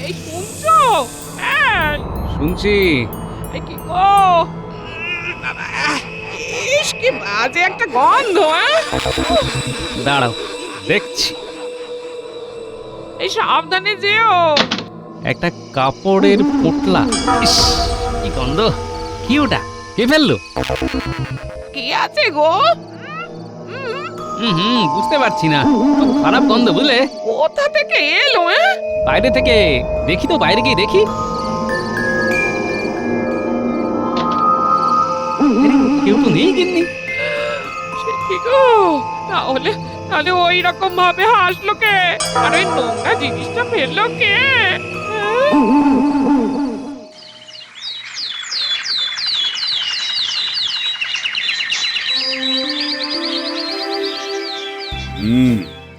এই শুনছো? এই, শুনছি। এই কি গো? বাবা, ইস কি বাজে একটা গন্ধ! দাঁড়াও, দেখছি। এই সাবধানে যেও। একটা কাপড়ের পোটলা। ইস, কি গন্ধ! কি ওটা? কে ফেললো? কি আছে গো? বুঝতে পারছি না, খুব খারাপ গন্ধ, বুঝলে? কোথা থেকে এলো? বাইরে থেকে। দেখি তো, বাইরে গিয়ে দেখি। আরে, কেউ তো নেই গিন্নি। সে কি গো? তাহলে তাহলে ওই রকম ভাবে হাসলো কে? আর ওই নোংরা জিনিসটা ফেললো কে?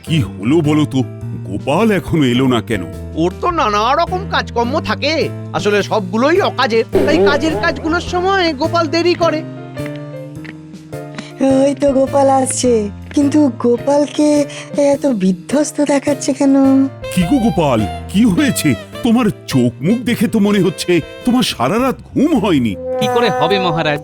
কি হলো বলো তো? গোপাল এখনো এলো না কেন? ওর তো নানা রকম কাজকর্ম থাকে, আসলে সবগুলোই অকাজের, তাই কাজের কাজগুলোর সময় গোপাল দেরি করে। ওই তো গোপাল আসছে, কিন্তু গোপালকে এত বিধ্বস্ত দেখাচ্ছে কেন? কি গো গোপাল, কি হয়েছে? তোমার চোখ মুখ দেখে তো মনে হচ্ছে তোমার সারা রাত ঘুম হয়নি। কি করে হবে মহারাজ?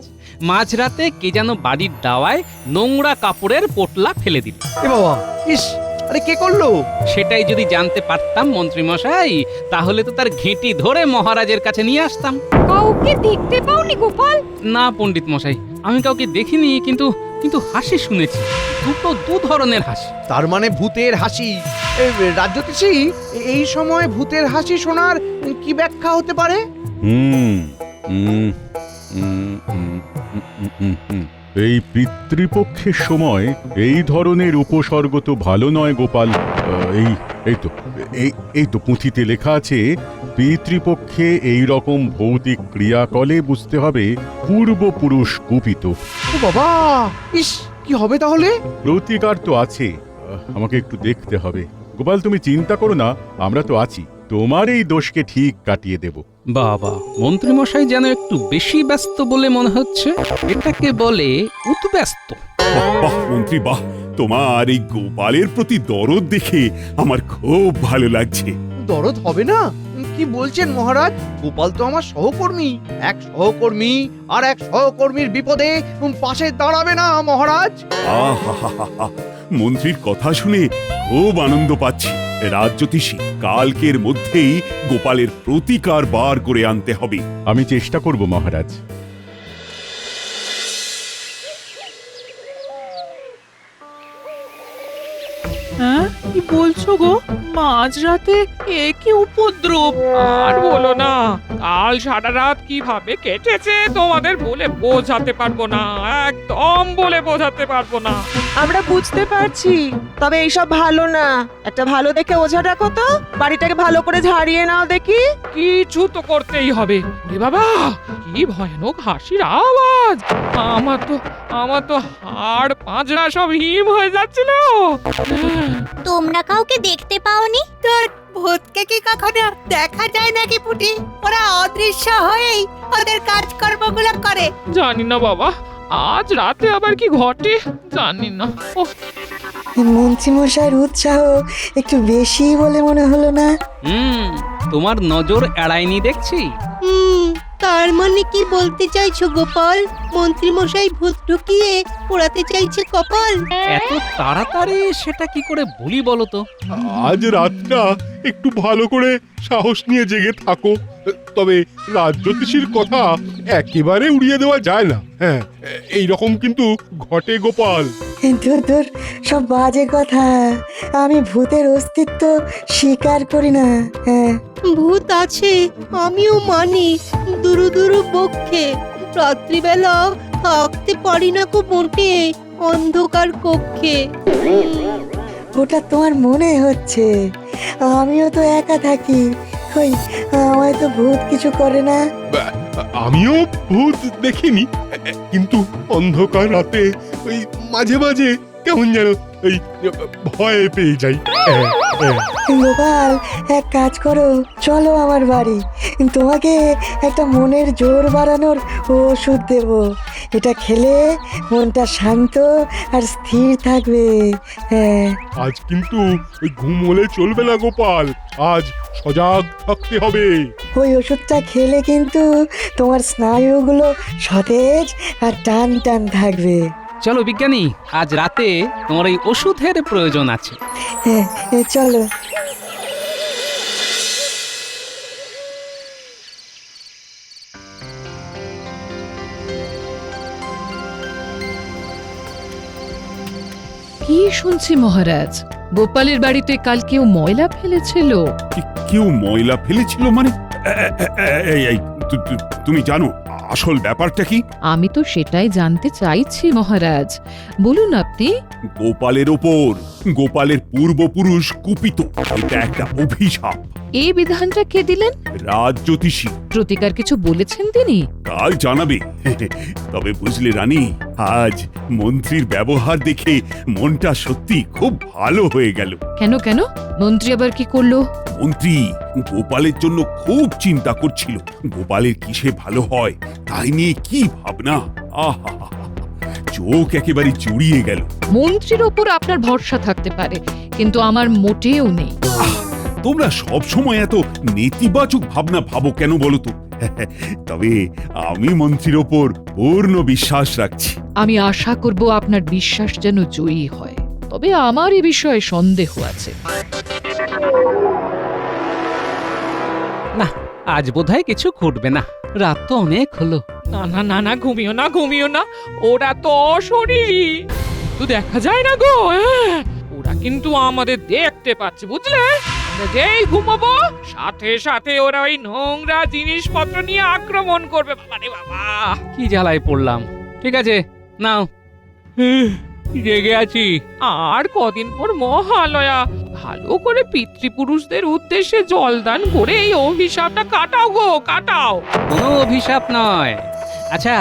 মাঝরাতে কে যেন বাড়ির দাওয়ায় নোংরা কাপড়ের পোটলা ফেলে দিল। এ বাবা, ইস, আরে কে করলো? সেটাই যদি জানতে পারতাম মন্ত্রী মশাই, তাহলে তো তার ঘেঁটি ধরে মহারাজের কাছে নিয়ে আসতাম। কাউকে দেখতে পাওনি গোপাল? না পণ্ডিত মশাই, আমি কাউকে দেখিনি, কিন্তু কিন্তু হাসি শুনেছি। দু ধরনের হাসি। তার মানে ভূতের হাসি। রাজ্যতীশী, এই সময় ভূতের হাসি শোনার কি ব্যাখ্যা হতে পারে? এই পিতৃপক্ষের সময় এই ধরনের উপসর্গ তো ভালো নয় গোপাল। এই এই তো এই তো পুঁথিতে লেখা আছে, পিতৃপক্ষে এই রকম ভৌতিক ক্রিয়াকলে বুঝতে হবে পূর্বপুরুষ কুপিত। ও বাবা, ইস, কি হবে তাহলে? প্রতিকার তো আছে, আমাকে একটু দেখতে হবে। গোপাল, তুমি চিন্তা করো না, আমরা তো আছি, তোমার এই দোষকে ঠিক কাটিয়ে দেব। বাবা, মন্ত্রী মশাই যেন একটু বেশি ব্যস্ত বলে মনে হচ্ছে। এটাকে বলে উদ্ব্যস্ত। বাহ মন্ত্রী, বাহ! তোমার এই গোপালের প্রতি দরদ দেখে আমার খুব ভালো লাগছে। দরদ হবে না? কি বলছেন মহারাজ? গোপাল তো আমার সহকর্মী। এক সহকর্মী আর এক সহকর্মীর বিপদে পাশে দাঁড়াবে না মহারাজ? আহা, মন্ত্রীর কথা শুনে খুব আনন্দ পাচ্ছি। রাজ্যতীশী, কালকের মধ্যেই গোপালের প্রতিকার বার করে আনতে হবে। আমি চেষ্টা করব মহারাজ। হ্যাঁ, কি বলছো গো? মাঝরাতে এ কি উপদ্রব! আর বলো না, কাল সারা রাত কিভাবে কেটেছে তোমাদের বলে বোঝাতে পারবো না, একদম বলে বোঝাতে পারবো না। আমরা বুঝতে পারছি, তবে এইসব ভালো না। একটা ভালো দেখে ওঝা ডাকো তো, বাড়িটাকে ভালো করে ঝাড়িয়ে নাও দেখি। কিছু তো করতেই হবে। রে বাবা, কি ভয়ানক হাসির আওয়াজ! আমার তো হাড় পাঁজরা সব হিম হয়ে যাচ্ছিল। তোমরা কাউকে দেখতে পাওনি? তোর ভূতকে কি কখনো দেখা যায় নাকি পুটি? ওরা অদৃশ্য হয়েই ওদের কাজকর্মগুলো করে। জানি না বাবা, আজ রাতে আবার কি ঘটে জানি না। মন্ত্রী মশাইয়ের উৎসাহ একটু বেশি বলে মনে হলো না? তোমার নজর এড়ায়নি দেখছি। তার মানে কি বলতে চাইছো গোপাল? মন্ত্রী মশাই ভূত ঢুকিয়ে পোড়াতে চাইছে কপাল? এত তাড়াতাড়ি সেটা কি করে বলি বলো তো? আজ রাতটা একটু ভালো করে সাহস নিয়ে জেগে থাকো। তবে রাজ্যতীশীর কথা একেবারে উড়িয়ে দেওয়া যায় না। হ্যাঁ, এই রকম কিন্তু ঘটে গোপাল। দূর দূর, সব বাজে কথা। আমি ভূতের অস্তিত্ব স্বীকার করি না। হ্যাঁ, ভূত আছে, আমিও মানি, দুরু দুরু বক্ষে। রাত্রিবেলা থাকতে পারি না কো মোটে অন্ধকার কক্ষে। ওটা তোমার মনে হচ্ছে, আমিও তো একা থাকি। ওই, আমায় তো ভূত কিছু করে না। আমিও ভূত দেখিনি, কিন্তু অন্ধকার রাতে ওই মাঝে মাঝে কেমন যেন এই ভয়ে পেয়ে যাই। গোপাল এক কাজ করো, চলো আমার বাড়ি, তোমাকে একটা মনের জোর বাড়ানোর ওষুধ দেব। এটা খেলে মনটা শান্ত আর স্থির থাকবে। হ্যাঁ, আজ কিন্তু ওই ঘুম হলে চলবে না গোপাল, আজ সজাগ থাকতে হবে। ওই ওষুধটা খেলে কিন্তু তোমার স্নায়ুগুলো সতেজ আর টান টান থাকবে। চলো বিজ্ঞানী, আজ রাতে তোমার এই ওষুধের প্রয়োজন আছে। হ্যাঁ, চলো। কি শুনছি মহারাজ, গোপালের বাড়িতে কাল কেউ ময়লা ফেলেছিল? কেউ ময়লা ফেলেছিল মানে? এই, তুমি জানো আসল ব্যাপারটা কি? আমি তো সেটাই জানতে চাইছি মহারাজ, বলুন আপনি। গোপালের ওপর গোপালের পূর্বপুরুষ কুপিত, এটা একটা অভিশাপ। এই বিধানটা কে দিলেন? রাজ জ্যোতিষী প্রতিকার কিছু বলেছেন তিনি? কাল জানাবে। তবে বুঝলে রানী, আজ মন্ত্রীর ব্যবহার দেখে মনটা সত্যি খুব ভালো হয়ে গেল। কেন কেন? মন্ত্রী আবার কি করলো? মন্ত্রী গোপালের জন্য খুব চিন্তা করছিল, গোপালের কিসে ভালো হয় তাই নিয়ে কি ভাবনা। আহা, চোখ একেবারে জুড়িয়ে গেল। মন্ত্রীর ওপর আপনার ভরসা থাকতে পারে, কিন্তু আমার মোটেও নেই। তোমরা সব সময় এত নেতিবাচক ভাবনা ভাবো কেন বলো তো? তবে আমি মন্ত্রীর ওপর পূর্ণ বিশ্বাস রাখছি। আমি আশা করব আপনার বিশ্বাস যেন জয়ী হয়, তবে আমার এই বিষয়ে সন্দেহ আছে। না, আজ বোধহয় কিছু ঘটবে না, রাত তো অনেক হলো। না না না না, ঘুমিও না ঘুমিও না, ওরা তো অশরীরী, তো দেখা যায় না গো। হ্যাঁ, ওরা কিন্তু আমাদের দেখতে পাচ্ছে, বুঝলে? আমরা যেই ঘুমাবো সাথে সাথে ওরা ওই নোংরা জিনিসপত্র নিয়ে আক্রমণ করবে। বাবা রে বাবা, কি জ্বালায় পড়লাম। ঠিক আছে, নাও। জেগে আছি। আর কদিন পর মহালয়া, ভালো করে পিতৃপুরুষদের উদ্দেশ্যে জলদান করে এই অভিশাপটা কাটাও গো, কাটাও। কোনো অভিশাপ নয়। আচ্ছা,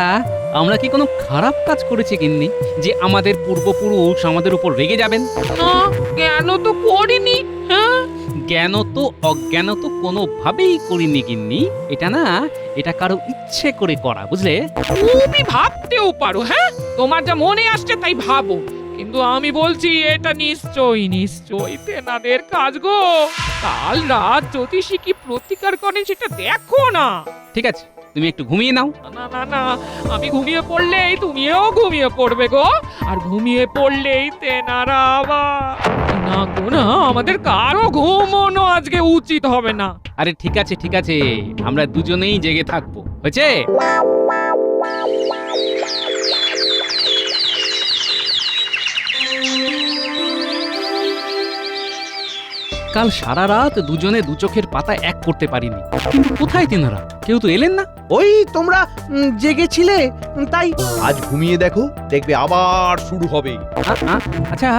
আমরা কি কোনো খারাপ কাজ করেছি গিন্নি যে আমাদের পূর্বপুরুষ আমাদের উপর রেগে যাবেন? না, কেন তো করিনি। হ্যাঁ, জ্ঞান তো অজ্ঞান তো কোনোভাবেই করিনি গিন্নি। এটা কারো ইচ্ছে করে করা, বুঝলে? তুমি ভাবতেও পারো। হ্যাঁ, তোমার যা মনে আসছে তাই ভাবো, কিন্তু আমি বলছি এটা নিশ্চয়ই তেনাদের কাজ গো। কাল রাত জ্যোতিষী কি প্রতিকার করেন সেটা দেখো না। ঠিক আছে, তুমি একটু ঘুমিয়ে নাও। না না না, আমি ঘুমিয়ে পড়লেই তুমিও ঘুমিয়ে পড়বে গো, আর ঘুমিয়ে পড়লেই তেনারা আবার। না গো না, আমাদের কারো ঘুমোনো আজকে উচিত হবে না। আরে ঠিক আছে, আমরা দুজনেই জেগে থাকবো, হয়েছে? কাল সারা রাত দুজনে দু চোখের পাতা এক করতে পারিনি, কিন্তু কোথায় তেনারা? কেউ তো এলেন না। ওই তোমরা জেগেছিলে তাই আজ ঘুমিয়ে দেখো, দেখবে আবার শুরু হবে। আচ্ছা,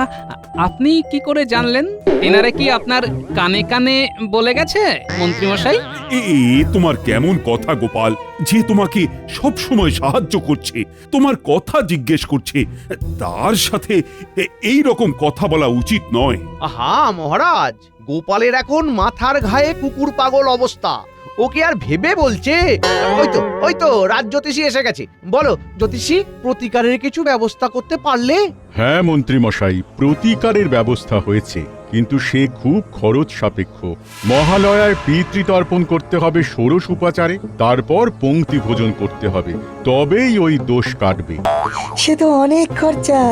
আপনি কি করে জানলেন? তেনারা কি আপনার কানে কানে বলে গেছে মন্ত্রীমশাই? এ তোমার কেমন কথা গোপাল, যে তোমাকে সব সময় সাহায্য করছে, তোমার কথা জিজ্ঞেস করছে, তার সাথে এই রকম কথা বলা উচিত নয়। আহা মহারাজ, গোপালের এখন মাথার ঘায়ে কুকুর পাগল অবস্থা, ওকে আর ভেবে বলছে। ওই তো রাজ জ্যোতিষী এসে গেছে। বলো জ্যোতিষী, প্রতিকারের কিছু ব্যবস্থা করতে পারলে? হ্যাঁ মন্ত্রী মশাই, প্রতিকারের ব্যবস্থা হয়েছে, কিন্তু সে খুব খরচ সাপেক্ষ। মহালয়ায় পিতৃতর্পণ করতে হবে ষোড়শ উপাচারে, তারপর পংক্তি ভোজন করতে হবে, তবেই ওই দোষ কাটবে। সে তো অনেক খরচা।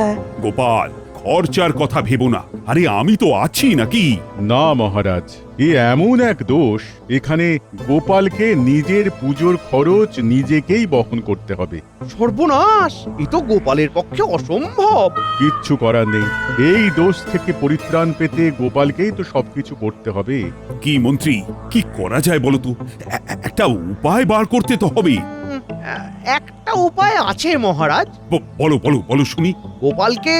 গোপাল, খরচার কথা ভেবো না, আরে আমি তো আছি নাকি? না মহারাজ, এ এমন এক দোষ, এখানে গোপালকে নিজের পুজোর খরচ নিজেকেই বহন করতে হবে। সর্বনাশ, এ তো গোপালের পক্ষে অসম্ভব। কিচ্ছু করার নেই, এই দোষ থেকে পরিত্রাণ পেতে গোপালকেই তো সবকিছু করতে হবে। কি মন্ত্রী, কি করা যায় বলো তো? একটা উপায় বার করতে তো হবে। একটা উপায় আছে মহারাজ। বলো শুনি। গোপালকে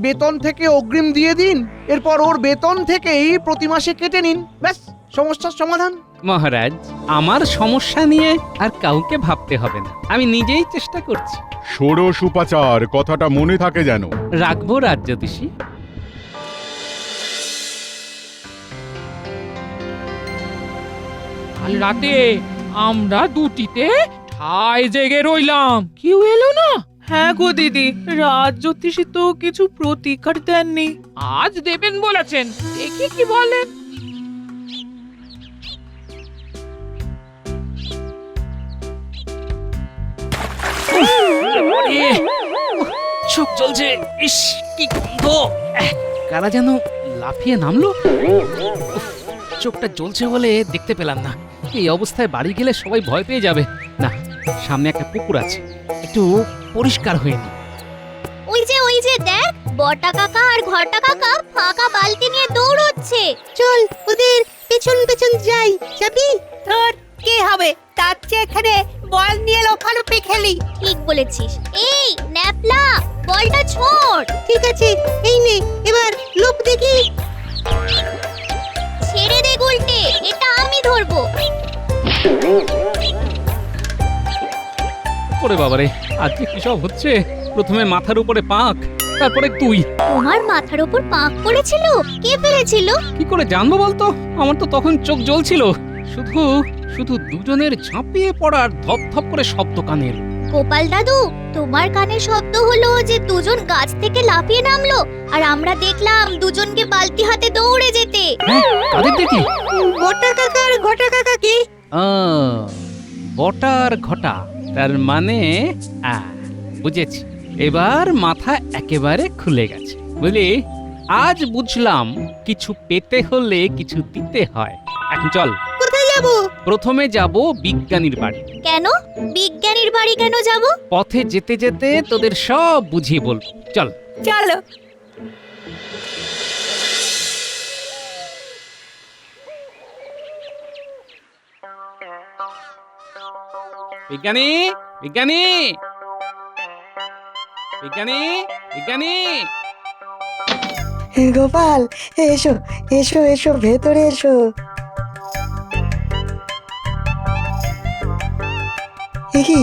বেতন থেকে অগ্রিম দিয়ে দিন, এরপর ওর বেতন থেকেই প্রতি মাসে কেটে নিন, ব্যাস সমস্যার সমাধান। মহারাজ, আমার সমস্যা নিয়ে আর কাউকে ভাবতে হবে না, আমি নিজেই চেষ্টা করছি। ষোড়শ উপাচার কথাটা মনে থাকে যেন। রাখবো রাজ জ্যোতিষী। কাল রাতে আমরা দুটিতে ঠাই জেগে রইলাম, কেউ এলো না। হ্যাঁ গো দিদি, রাজ জ্যোতিষী তো কিছু প্রতিকার দেননি। আজ দেবেন বলেছেন, দেখি কি বলেন। চোখ জ্বলছে, ইস কি গন্ধ! কারা যেন লাফিয়ে নামলো। উফ, চোখটা জ্বলছে বলে দেখতে পেলাম না। এই অবস্থায় বাড়ি গেলে সবাই ভয় পেয়ে যাবে। না, সামনে একটা পুকুর আছে, একটু পরিষ্কার হয়ে নি। ওই যে দেখ, বটা কাকা আর ঘটা কাকা ফাঁকা বালতি নিয়ে দৌড়চ্ছে। চল ওদের পেছন পেছন যাই। যাবি? ধর, কে হবে তার চেয়ে এখানে বল নিয়ে লোফালোফি খেলি। ঠিক বলেছিস। এই ন্যাপলা, বলটা ছোট। ঠিক আছে, এই নে, এবার লোক দেখি। ছেড়ে দে গুলটে, এটা আমি ধরবো। ওরে বাবারে, আজকে কি সব হচ্ছে! প্রথমে মাথার উপরে পাক, তারপরে তুই। তোমার মাথার উপর পাক পড়েছিল? কে ফেলেছিল? কি করে জানবো বলতো? আমার তো তখন চোখ জ্বলছিল। শুধু শুধু দুজনের ঝাঁপিয়ে পড়ার ধপ করে শব্দ কানে এলো। গোপাল দাদু, তোমার কানে শব্দ হলো যে দুজন গাছ থেকে লাফিয়ে নামলো, আর আমরা দেখলাম দুজনকে বালতি হাতে দৌড়ে যেতে। হ্যাঁ, কাদের দেখি? বটা কাকা আর ঘটা কাকা কি? বটার ঘটা, তার মানে বুঝেছি। এবার মাথা একেবারে খুলে গেছে, বুঝলি? আজ বুঝলাম কিছু পেতে হলে কিছু দিতে হয়। এখন চল। কোথায় যাব? প্রথমে যাব বিজ্ঞানীর বাড়ি। কেন? বিজ্ঞানীর বাড়ি কেন যাব? পথে যেতে যেতে তোদের সব বুঝিয়ে বলবো। চল। চলো। বিজ্ঞানী, বিজ্ঞানী, বিজ্ঞানী, বিজ্ঞানী! গোপাল, এসো এসো এসো, ভেতরে এসো। এ কি,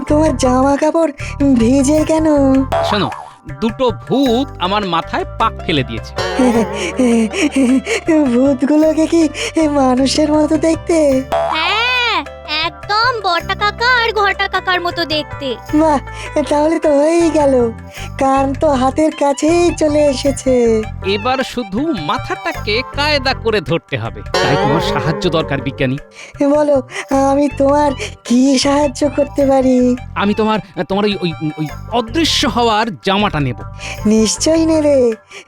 তোমার জামা কাপড় ভিজে কেন? শোনো, দুটো ভূত আমার মাথায় পাক ফেলে দিয়েছে। ভূতগুলোকে কি মানুষের মতো দেখতে? হ্যাঁ, একদম বটা কাকা আর ঘটা কাকার মতো দেখতে। বাহ, তাহলে তো হয়েই গেল, কান তো হাতের কাছেই চলে এসেছে। এবার শুধু মাথাটাকে কায়দা করে ধরতে হবে। তাই তোমার সাহায্য দরকার বিজ্ঞানী। বলো, আমি তোমার কি সাহায্য করতে পারি? আমি তোমার তোমার ওই ওই ওই অদৃশ্য হওয়ার জামাটা নেব। নিশ্চয়ই নেবে,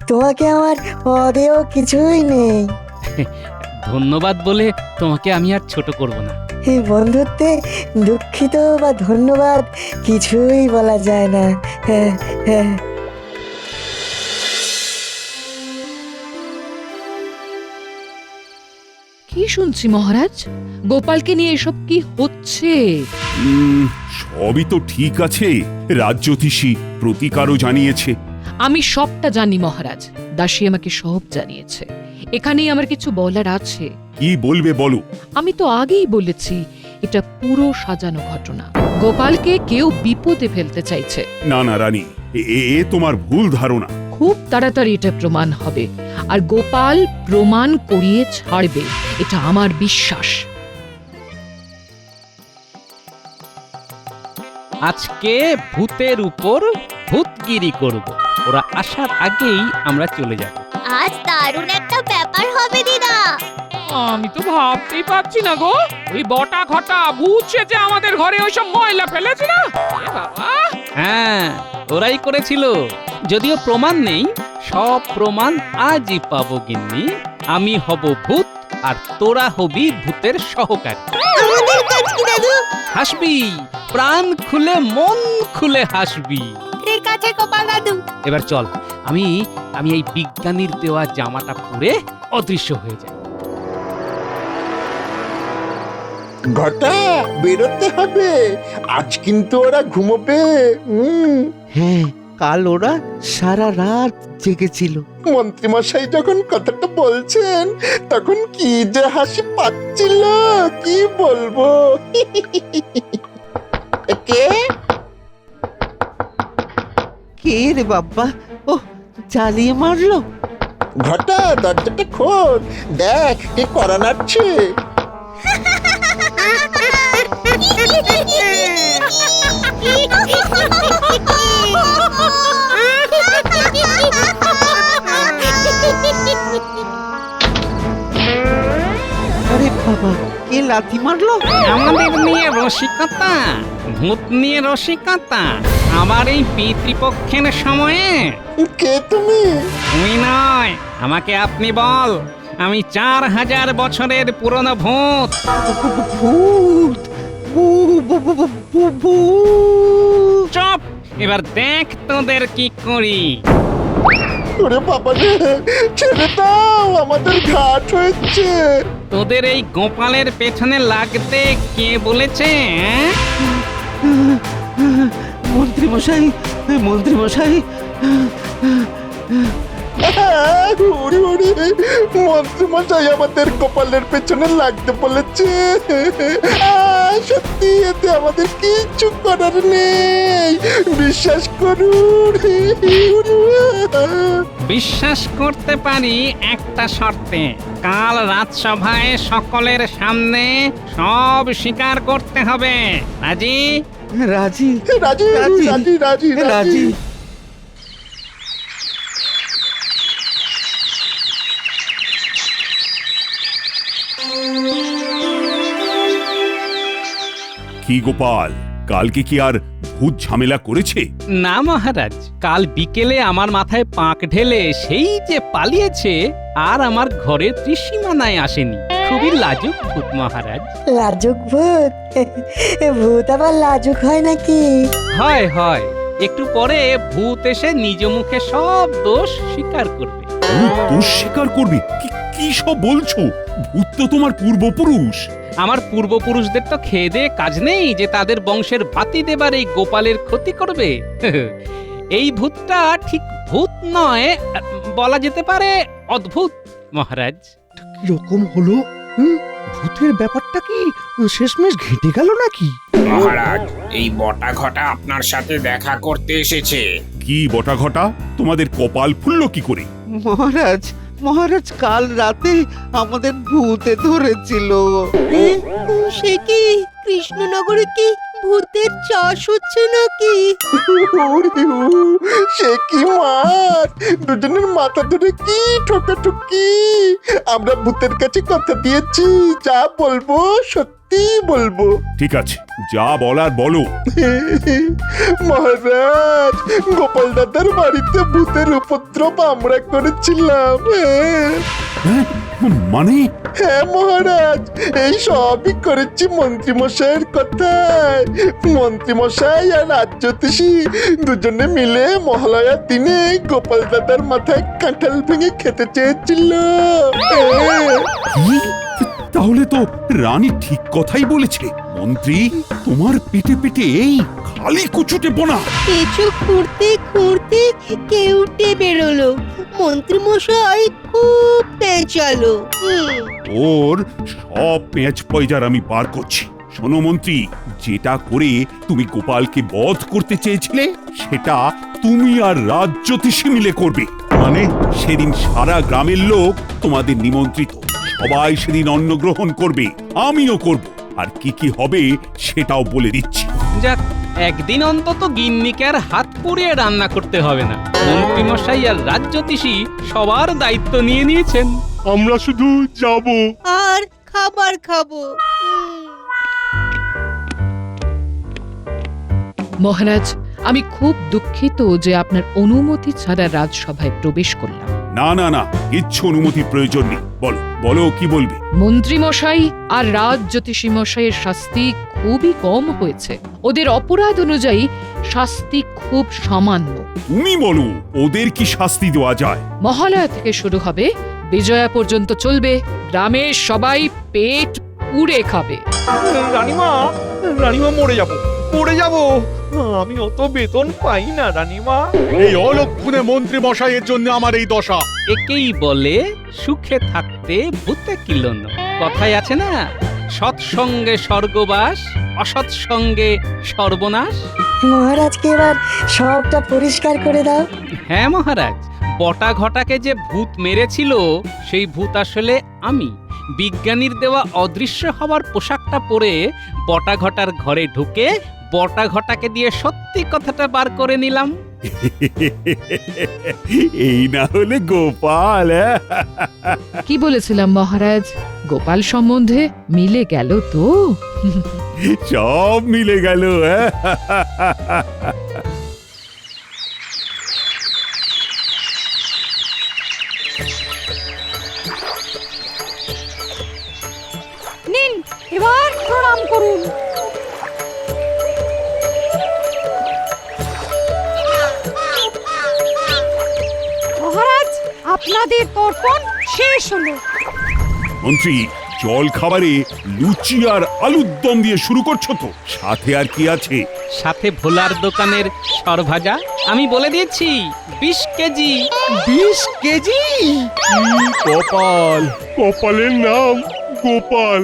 তোমাকে আমার অদেয় কিছুই নেই। ধন্যবাদ বলে তোমাকে আমি আর ছোট করব না। এই বন্ধুত্বে দুঃখিত বা ধন্যবাদ কিছুই বলা যায় না। হ্যাঁ হ্যাঁ। কি শুনছি মহারাজ? গোপালকে নিয়ে এসব কি হচ্ছে? সবই তো ঠিক আছে। রাজ্যতীষী প্রতিকারও জানিয়েছে। আমি সবটা জানি মহারাজ, দাসী আমাকে সব জানিয়েছে। এখানেই আমার কিছু বলার আছে। কি বলবে বলো। আমি তো আগেই বলেছি, এটা পুরো সাজানো ঘটনা। গোপালকে কেউ বিপদে ফেলতে চাইছে। না না রানী, এ তোমার ভুল ধারণা। খুব তাড়াতাড়ি এটা প্রমাণ হবে, আর গোপাল প্রমাণ করিয়ে ছাড়বে, এটা আমার বিশ্বাস। আজকে ভূতের উপর ভূতগিরি করব। ওরা আসার আগেই আমরা চলে যাব। আজ দারুণ একটা ব্যাপার হবে দিদা। আমি তো ভাবতেই পারছি না গো, ওই বটা ঘটা ভূত সেজে আমাদের ঘরে ওইসব ময়লা ফেলেছে না। এ বাবা! হ্যাঁ, ওরাই করেছিল। যদিও প্রমাণ নেই, সব প্রমাণ আজই পাবো গিন্নি। আমি হব ভূত আর তোরা হবি ভূতের সহকারী। আমাদের কাজ কি দাদু? হাসবি, প্রাণ খুলে মন খুলে হাসবি। ঠিক আছে গোপাল দাদু। এবার চল, আমি আমি এই বিজ্ঞানীর দেওয়া জামাটা পরে অদৃশ্য হয়ে যাই। ঘটা, বেরোতে হবে, আজ কিন্তু ওরা ঘুমোবে। হ্যাঁ, কাল ওরা সারা রাত জেগেছিল। মন্ত্রীমশাই যখন কথাটা বলছেন তখন কি যে হাসি পাচ্ছিল, কি বলবো। কে কে রে বাবা? ও, জ্বালিয়ে মারলো। ঘটা, দরজাটা খোল, দেখ কে করা নাড়ছে। কে লাথি মারলো? আমাদের নিয়ে রসিকতা, ভূত নিয়ে রসিকতা, আবার এই পিতৃপক্ষের সময়ে। কে তুমি? তুই নয়, আমাকে আপনি বল। আমি 4000 বছরের পুরনো ভূত। ভূত! ভূত! চুপ! এবার দেখ তোদের কি করি। ওরে বাবা রে, ছেড়ে দাও, আমাদের ঘাট হয়েছে। তোদের এই গোপালের পেছনে লাগতে কে বলেছে? মন্ত্রী মশাই, মন্ত্রী মশাই, ওরে ওরে, মন্ত্রী মশাই আমাদের কপালের পেছনে লাগতে বলেছে। সত্যি এতে আমাদের কিচ্ছু করার নেই, বিশ্বাস করুন। বিশ্বাস করতে পারি একটা শর্তে। কাল রাজসভায় সকলের সামনে সব স্বীকার করতে হবে। রাজি? রাজি, রাজি রাজি রাজি রাজি রাজি। কি গোপাল, কালকে কি আর ভূত ঝামেলা করেছে? না মহারাজ, কাল বিকেলে আমার মাথায় পাক ঢেলে সেই যে পালিয়েছে, আর আমার ঘরের ত্রিসীমানায় আসেনি। খুবই লাজুক ভূত মহারাজ। লাজুক ভূত? ভূত আবার লাজুক হয় নাকি? হয় হয়, একটু পরে ভূত এসে নিজ মুখে সব দোষ স্বীকার করবে। ভূত দোষ স্বীকার করবে? কি সব বলছো? ভূত তো তোমার পূর্বপুরুষ। আমার পূর্বপুরুষদের তো খেয়ে দেয়ে কাজ নেই যে তাদের বংশের বাতি দেবার এই গোপালের ক্ষতি করবে। এই ভূতটা ঠিক ভূত নয়, বলা যেতে পারে অদ্ভুত মহারাজ। কিরকম হলো? ভূতের ব্যাপারটা কি শেষমেশ ঘেঁটে গেল নাকি? মহারাজ, এই বটা ঘটা আপনার সাথে দেখা করতে এসেছে। কি বটা ঘটা? তোমাদের কপাল ফুললো কি করে? মহারাজ, মহারাজ কাল রাতে আমাদের ভূতে ধরেছিল। সে কি কৃষ্ণনগরে কি ভূতের চাষ হচ্ছে নাকি? সে কি মার, দুজনের মাথা ধরে কি ঠোকাঠুকি। আমরা ভূতের কাছে কথা দিয়েছি, যা বলবো সত্যি বলবো। ঠিক আছে, যা বলার বলো। মহারাজ, গোপাল দাদার বাড়িতে ভূতের উপদ্রব আমরা করেছিলাম। হ্যাঁ, মানে? হ্যাঁ মহারাজ, এই সবই করেছি মন্ত্রী মশাইয়ের কথায়। মন্ত্রী মশাই আর রাজ্যোতিষী দুজনে মিলে মহালয়ার দিনে গোপাল দাদার মাথায় কাঁঠাল ভেঙে খেতে চেয়েছিল। কি? তাহলে তো রানী ঠিক কথাই বলেছে। মন্ত্রী, তোমার পেটে পেটে এই খালি কুচুটে বোনা। কিছু খুঁড়তে খুঁড়তে কেউটে বেরোলো। মন্ত্রী মশাই খুব পেঁচালো। ওর সব পেঁচ পয়জার আমি বার করছি। শোনো মন্ত্রী, যেটা করে তুমি গোপালকে বধ করতে চেয়েছিলে, সেটা তুমি আর রাজ্যোতিষী মিলে করবে। মানে? সেদিন সারা গ্রামের লোক তোমাদের নিমন্ত্রিত, সবাই সেদিন অন্ন গ্রহণ করবে, আমিও করব। আর কি কি হবে সেটাও বলে দিচ্ছি। যাক, একদিন অন্তত গিন্নিকে আর হাত পুড়িয়ে রান্না করতে হবে না। মন্ত্রী মশাই আর রাজ্যোতিষী সবার দায়িত্ব নিয়ে নিয়েছেন। আমরা শুধু যাব। আর খাবার খাবো। মহারাজ, আমি খুব দুঃখিত যে আপনার অনুমতি ছাড়া রাজসভায় প্রবেশ করলাম। না না না, কিচ্ছু অনুমতির প্রয়োজন নেই। বলো বলো, কি বলবে? মন্ত্রী মশাই আর রাজ্যোতিষী মশাইয়ের শাস্তি খুবই কম হয়েছে। ওদের অপরাধ অনুযায়ী শাস্তি খুব সামান্য। তুমি বলো, ওদের কি শাস্তি দেওয়া যায়? মহালয়া থেকে শুরু হবে, বিজয়া পর্যন্ত চলবে। গ্রামের সবাই পেট পুড়ে খাবে। রানীমা, রানীমা মরে যাব, মরে যাব। আমি অত বেতন পাই না রানীমা। এই অলক্ষণে মন্ত্রী মশাইয়ের জন্য আমার এই দশা। একেই বলে সুখে থাকতে ভূতে কিলন। কথায় আছে না, সৎসঙ্গে স্বর্গবাস, অসৎসঙ্গে সর্বনাশ। মহারাজকে এবার সবটা পরিষ্কার করে দাও। হ্যাঁ মহারাজ, বটা ঘটাকে যে ভূত মেরেছিল, সেই ভূত আসলে আমি। বিজ্ঞানীর দেওয়া অদৃশ্য হওয়ার পোশাকটা পরে বটা ঘটার ঘরে ঢুকে বটা ঘটাকে দিয়ে সত্যি কথাটা বার করে নিলাম। এই না হলে গোপাল, হ্যাঁ? কি বলেছিলাম মহারাজ, গোপাল সম্বন্ধে মিলে গেল তো? সব মিলে গেল, হ্যাঁ? নিন এবার প্রণাম করুন। মহারাজ আপনাদের তর্পণ শেষ হলো। মন্ত্রী, জল খাবারে লুচি আর আলুর দম দিয়ে শুরু করছো তো? সাথে আর কি আছে? সাথে ভোলার দোকানের সরভাজা আমি বলে দিয়েছি 20 কেজি। 20 কেজি? কপাল, কপালের নাম গোপাল।